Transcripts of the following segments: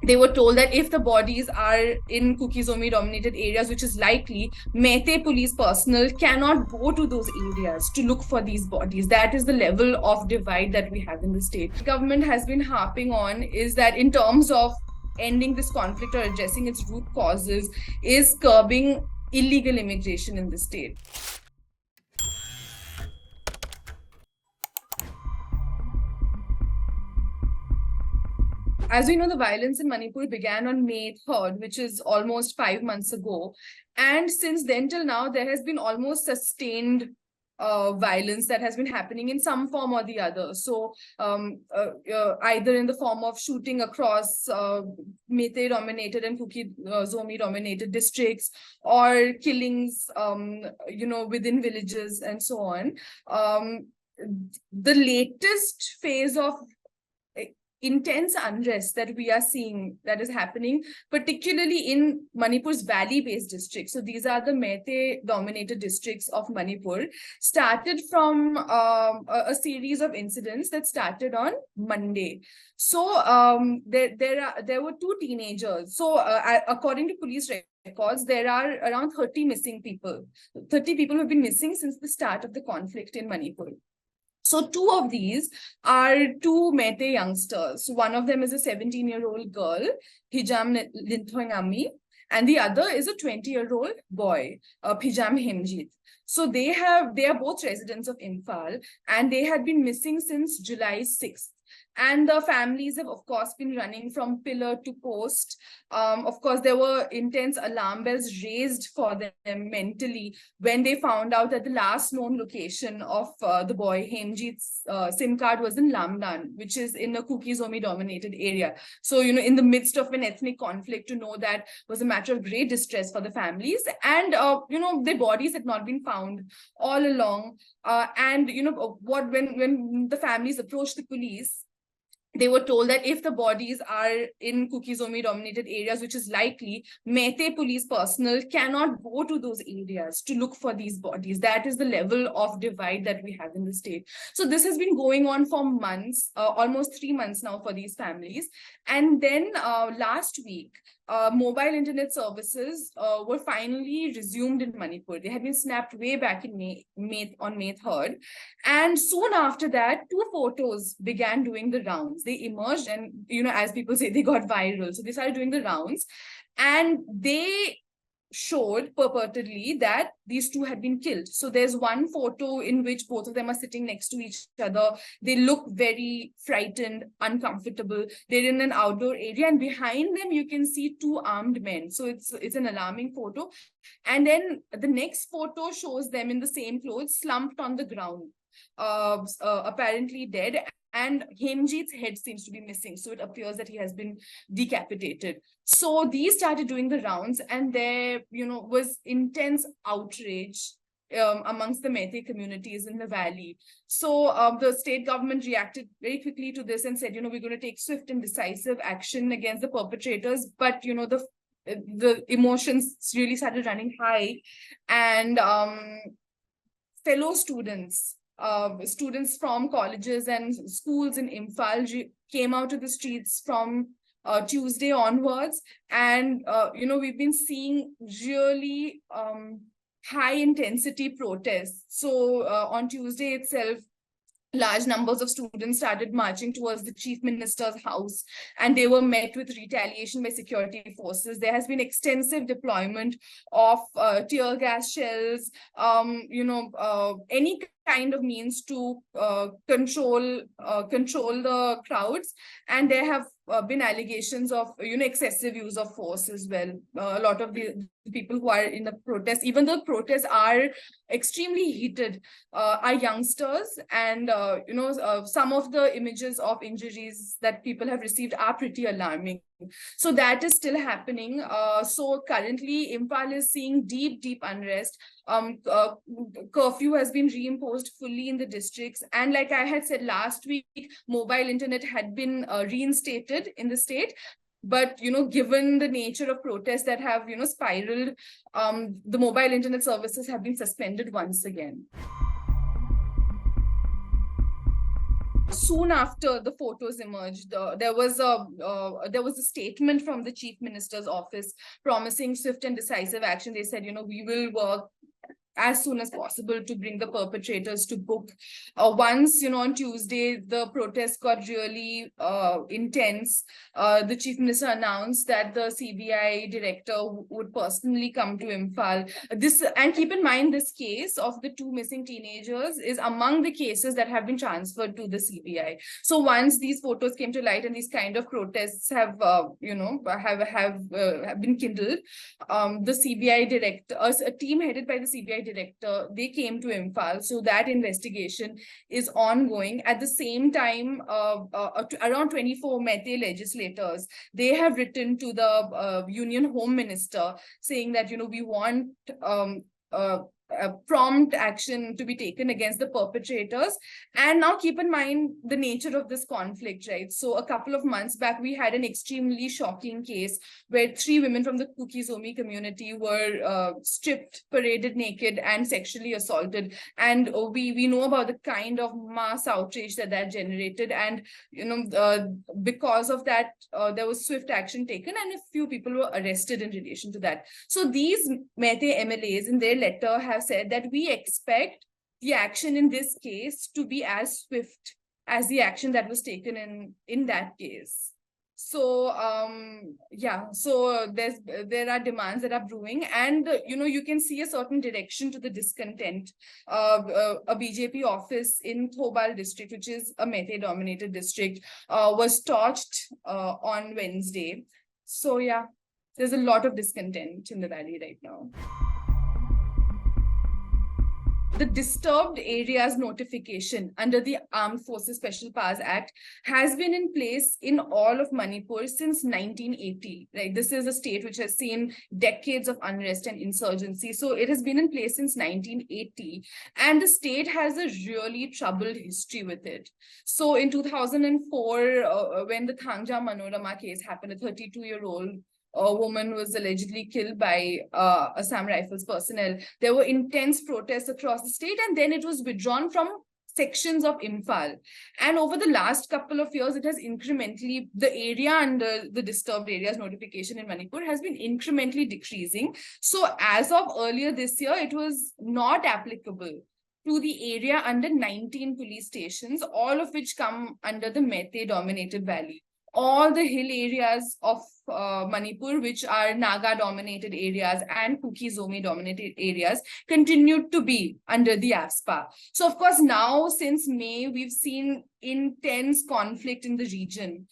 they were told that if the bodies are in Kuki-Zomi dominated areas, which is likely, Meitei police personnel cannot go to those areas to look for these bodies. That is the level of divide that we have in the state. The government has been harping on is that in terms of ending this conflict or addressing its root causes, is curbing illegal immigration in the state. As we know, the violence in Manipur began on May 3rd, which is almost 5 months ago. And since then till now, there has been almost sustained violence that has been happening in some form or the other. So either in the form of shooting across Meitei dominated and Kuki-Zomi dominated districts, or killings, within villages and so on. The latest phase of intense unrest that we are seeing that is happening, particularly in Manipur's valley-based districts. So these are the Meitei-dominated districts of Manipur, started from a series of incidents that started on Monday. So there were two teenagers. So according to police records, there are around 30 missing people. 30 people who have been missing since the start of the conflict in Manipur. So two of these are two Meitei youngsters. One of them is a 17-year-old girl, Hijam Linthoingami, and the other is a 20-year-old boy, Phijam Hemjit. So they are both residents of Imphal, and they had been missing since July 6th. And the families have, of course, been running from pillar to post. Of course, there were intense alarm bells raised for them mentally when they found out that the last known location of the boy Hemjit's SIM card was in Lamdan, which is in a Kuki-Zomi dominated area. So, in the midst of an ethnic conflict, to know that was a matter of great distress for the families. And, their bodies had not been found all along. And, when the families approached the police, they were told that if the bodies are in Kuki-Zomi dominated areas, which is likely, Meitei police personnel cannot go to those areas to look for these bodies. That is the level of divide that we have in the state. So this has been going on for months, almost 3 months now for these families. And then last week, mobile internet services were finally resumed in Manipur. They had been snapped way back in on May 3rd. And soon after that, two photos began doing the rounds. They emerged and, as people say, they got viral. So they started doing the rounds, and they showed purportedly that these two had been killed. So there's one photo in which both of them are sitting next to each other. They look very frightened, uncomfortable. They're in an outdoor area, and behind them you can see two armed men. So it's an alarming photo. And then the next photo shows them in the same clothes, slumped on the ground, apparently dead. And Hemjit's head seems to be missing. So it appears that he has been decapitated. So these started doing the rounds, and there, was intense outrage amongst the Meitei communities in the valley. So the state government reacted very quickly to this and said, we're going to take swift and decisive action against the perpetrators. But, the emotions really started running high, and fellow students from colleges and schools in Imphal came out to the streets from Tuesday onwards. And, we've been seeing really high intensity protests. So on Tuesday itself, large numbers of students started marching towards the chief minister's house, and they were met with retaliation by security forces. There has been extensive deployment of tear gas shells, any kind of means to control the crowds. And there have been allegations of excessive use of force as well. A lot of the people who are in the protest, even though protests are extremely heated, are youngsters. And some of the images of injuries that people have received are pretty alarming. So that is still happening. So currently Imphal is seeing deep unrest. Curfew has been reimposed fully in the districts, and like I had said last week, mobile internet had been reinstated in the state. But given the nature of protests that have spiraled, the mobile internet services have been suspended once again. soon after the photos emerged, there was a statement from the chief minister's office promising swift and decisive action. They said, we will work as soon as possible to bring the perpetrators to book. Once, on Tuesday, the protest got really intense. The chief minister announced that the CBI director would personally come to Imphal. And keep in mind, this case of the two missing teenagers is among the cases that have been transferred to the CBI. So once these photos came to light and these kind of protests have been kindled, the CBI director, a team headed by the CBI director, they came to Imphal. So that investigation is ongoing. At the same time, around 24 Meitei legislators, they have written to the Union Home Minister saying that, we want prompt action to be taken against the perpetrators. And now keep in mind the nature of this conflict, right? So a couple of months back, we had an extremely shocking case where 3 women from the Kuki-Zomi community were stripped, paraded naked, and sexually assaulted. And we know about the kind of mass outrage that generated. And, because of that, there was swift action taken and a few people were arrested in relation to that. So these Meitei MLAs in their letter have said that we expect the action in this case to be as swift as the action that was taken in that case. So so there are demands that are brewing, and you can see a certain direction to the discontent. A BJP office in Thobal district, which is a Meitei dominated district, was torched on Wednesday. So there's a lot of discontent in the valley right now. The disturbed areas notification under the Armed Forces Special Powers Act has been in place in all of Manipur since 1980. Right? This is a state which has seen decades of unrest and insurgency. So it has been in place since 1980. And the state has a really troubled history with it. So in 2004, when the Thangja Manorama case happened, a 32-year-old a woman was allegedly killed by Assam Rifles personnel. There were intense protests across the state, and then it was withdrawn from sections of Imphal. And over the last couple of years, it has incrementally, the area under the disturbed areas notification in Manipur has been incrementally decreasing. So as of earlier this year, it was not applicable to the area under 19 police stations, all of which come under the Meitei dominated valley. All the hill areas of Manipur, which are Naga-dominated areas and Kuki-Zomi-dominated areas, continued to be under the AFSPA. So, of course, now since May, we've seen intense conflict in the region.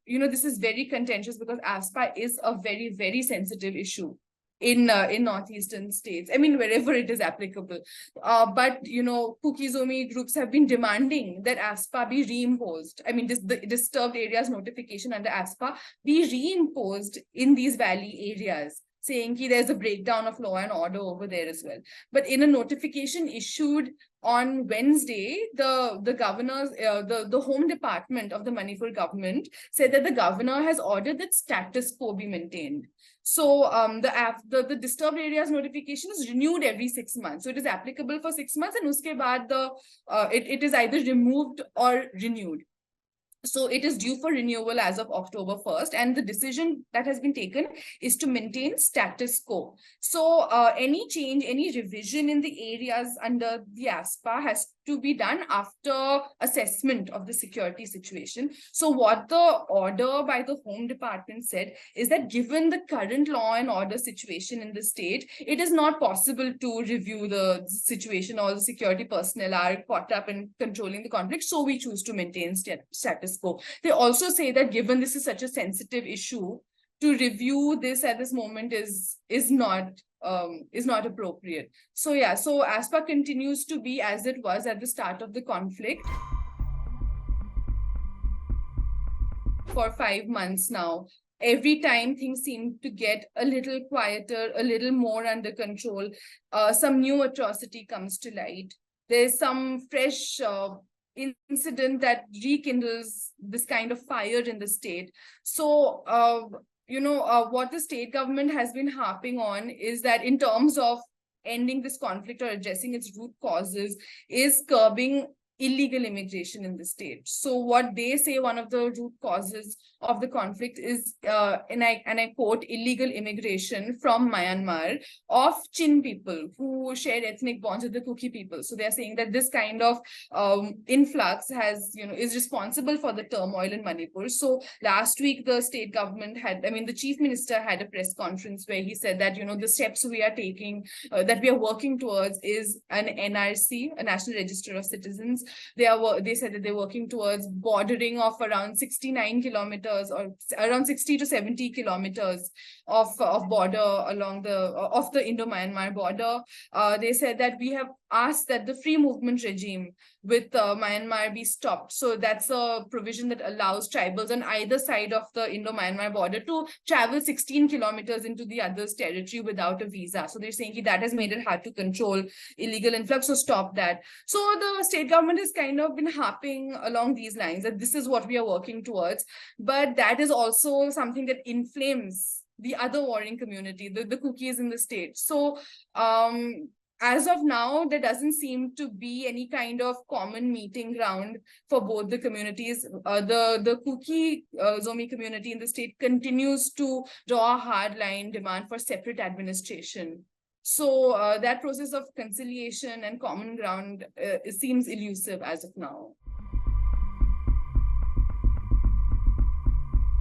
This is very contentious because AFSPA is a very, very sensitive issue in northeastern states. I mean, wherever it is applicable. But Kuki-Zomi groups have been demanding that AFSPA be reimposed. I mean, the disturbed areas notification under AFSPA be reimposed in these valley areas, saying that there's a breakdown of law and order over there as well. But in a notification issued on Wednesday, the governor's, the home department of the Manipur government said that the governor has ordered that status quo be maintained. So the disturbed areas notification is renewed every 6 months. So it is applicable for 6 months, and uske baad it is either removed or renewed. So it is due for renewal as of October 1st, and the decision that has been taken is to maintain status quo. So any change, any revision in the areas under the AFSPA has to be done after assessment of the security situation. So what the order by the Home Department said is that given the current law and order situation in the state, it is not possible to review the situation. All the security personnel are caught up in controlling the conflict, so we choose to maintain status quo. They also say that given this is such a sensitive issue, to review this at this moment is not appropriate. So so AFSPA continues to be as it was at the start of the conflict for 5 months now. Every time things seem to get a little quieter, a little more under control, some new atrocity comes to light. There's some fresh incident that rekindles this kind of fire in the state. So what the state government has been harping on is that in terms of ending this conflict or addressing its root causes is curbing illegal immigration in the state. So what they say one of the root causes of the conflict is, and I quote, illegal immigration from Myanmar of Chin people who share ethnic bonds with the Kuki people. So they're saying that this kind of influx is responsible for the turmoil in Manipur. So last week, the state government the chief minister had a press conference where he said that, the steps we are taking, that we are working towards is an NRC, a National Register of Citizens. They said that they're working towards bordering of around 69 kilometers or around 60 to 70 kilometers of border along the Indo-Myanmar border. They said that we have asked that the free movement regime with Myanmar be stopped. So that's a provision that allows tribals on either side of the Indo-Myanmar border to travel 16 kilometers into the other's territory without a visa. So they're saying that has made it hard to control illegal influx, so stop that. So the state government has kind of been harping along these lines that this is what we are working towards. But that is also something that inflames the other warring community, the Kukis in the state. So as of now, there doesn't seem to be any kind of common meeting ground for both the communities. The Kuki-Zomi community in the state continues to draw a hard line demand for separate administration. So that process of conciliation and common ground seems elusive as of now.